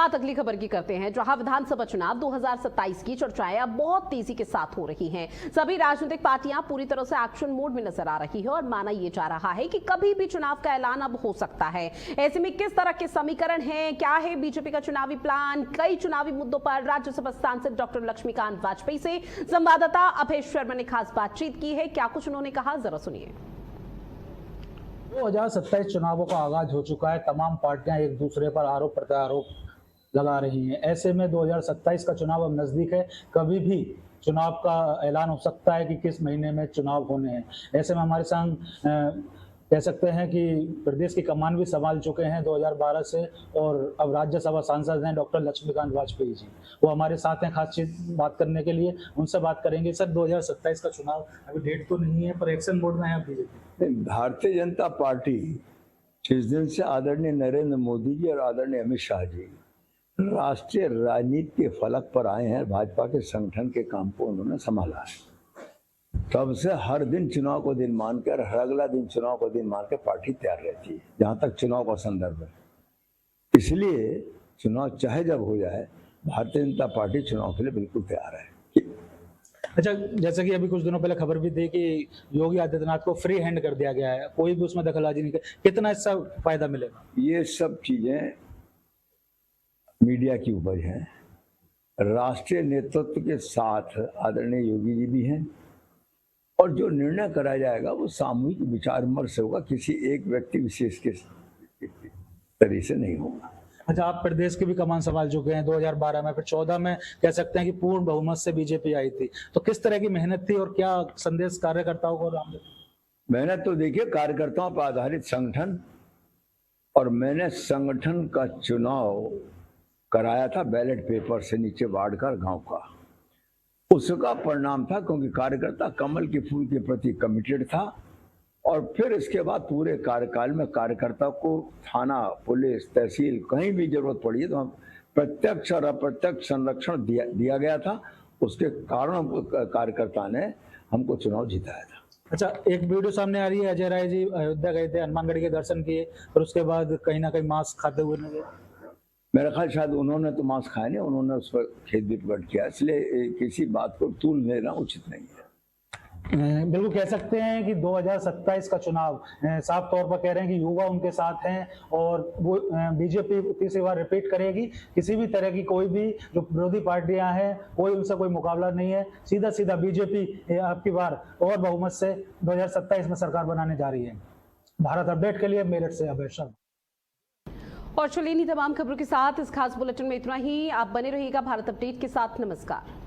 बात अगली खबर की करते हैं, जहां विधानसभा चुनाव 2027 की चर्चाएं अब बहुत तेजी के साथ हो रही हैं। सभी राजनीतिक पार्टियां पूरी तरह से एक्शन मोड में नजर आ रही है और माना यह जा रहा है कि कभी भी चुनाव का ऐलान अब हो सकता है। ऐसे में किस तरह के समीकरण हैं, क्या है बीजेपी का चुनावी प्लान? कई चुनावी मुद्दों पर राज्यसभा सांसद डॉक्टर लक्ष्मीकांत वाजपेयी से संवाददाता अभय शर्मा ने खास बातचीत की है। क्या कुछ उन्होंने कहा, जरा सुनिए। 2027 चुनावों का आगाज हो चुका है। तमाम पार्टियां एक दूसरे पर आरोप प्रत्यारोप लगा रही हैं। ऐसे में 2027 का चुनाव अब नजदीक है। कभी भी चुनाव का ऐलान हो सकता है कि किस महीने में चुनाव होने हैं। ऐसे में हमारे संग कह सकते हैं कि प्रदेश की कमान भी संभाल चुके हैं 2012 से, और अब राज्यसभा सांसद हैं डॉक्टर लक्ष्मीकांत वाजपेयी जी। वो हमारे साथ हैं खास बात करने के लिए। उनसे बात करेंगे। सर, 2027 का चुनाव अभी डेट तो नहीं है, पर एक्शन मोड में है बीजेपी। भारतीय जनता पार्टी जिस दिन से आदरणीय नरेंद्र मोदी जी और आदरणीय अमित शाह जी राष्ट्रीय राजनीति के फलक पर आए हैं, भाजपा के संगठन के काम को उन्होंने संभाला है, तब से हर दिन चुनाव को दिन मानकर, हर अगला दिन चुनाव को दिन मानकर पार्टी तैयार रहती है, जहां तक चुनाव का संदर्भ है। इसलिए चुनाव चाहे जब हो जाए, भारतीय जनता पार्टी चुनाव के लिए बिल्कुल तैयार है। अच्छा, जैसे कि अभी कुछ दिनों पहले खबर भी थी कि योगी आदित्यनाथ को फ्री हैंड कर दिया गया है, कोई भी उसमें दखलंदाजी नहीं कर, कितना इससे फायदा मिलेगा? ये सब चीजें मीडिया की उपज है। राष्ट्रीय नेतृत्व के साथ आदरणीय योगी जी भी हैं, और जो निर्णय कराया जाएगा वो सामूहिक विचार विमर्श होगा, किसी एक व्यक्ति विशेष के तरीके से नहीं होगा। अच्छा, आप प्रदेश की भी कमान संभाल चुके हैं 2012 में, फिर 14 में कह सकते हैं कि पूर्ण बहुमत से बीजेपी आई थी, तो किस तरह की मेहनत थी और क्या संदेश कार्यकर्ताओं को? मेहनत तो देखिए, कार्यकर्ताओं पर आधारित संगठन, और मैंने संगठन का चुनाव कराया था बैलेट पेपर से, नीचे वार्ड का, गांव का। उसका परिणाम था क्योंकि कार्यकर्ता कमल के फूल के प्रति कमिटेड था, और फिर इसके बाद पूरे कार्यकाल में कार्यकर्ता को थाना, पुलिस, तहसील कहीं भी जरूरत पड़ी है तो हम प्रत्यक्ष और अप्रत्यक्ष संरक्षण दिया गया था। उसके कारण कार्यकर्ता ने हमको चुनाव जिताया था। अच्छा, एक वीडियो सामने आ रही है, अजय राय जी अयोध्या गए थे, हनुमानगढ़ी के दर्शन किए, और उसके बाद कहीं ना कहीं मांस खाते हुए नजर। मेरा ख्याल शायद उन्होंने तो मांस खाया नहीं, उन्होंने उस पर खेत भी प्रकट किया, इसलिए किसी बात को तूल लेना उचित नहीं है। बिल्कुल कह सकते हैं कि 2027 का चुनाव साफ तौर पर कह रहे हैं कि युवा उनके साथ हैं, और वो बीजेपी तीसरी बार रिपीट करेगी। किसी भी तरह की कोई भी जो विरोधी पार्टियां हैं, कोई उनसे कोई मुकाबला नहीं है। सीधा सीधा बीजेपी आपकी बार और बहुमत से 2027 में सरकार बनाने जा रही है। भारत अपडेट के लिए मेरठ से अभय शर्मा। और चलिए, तमाम खबरों के साथ इस खास बुलेटिन में इतना ही। आप बने रहिएगा भारत अपडेट के साथ। नमस्कार।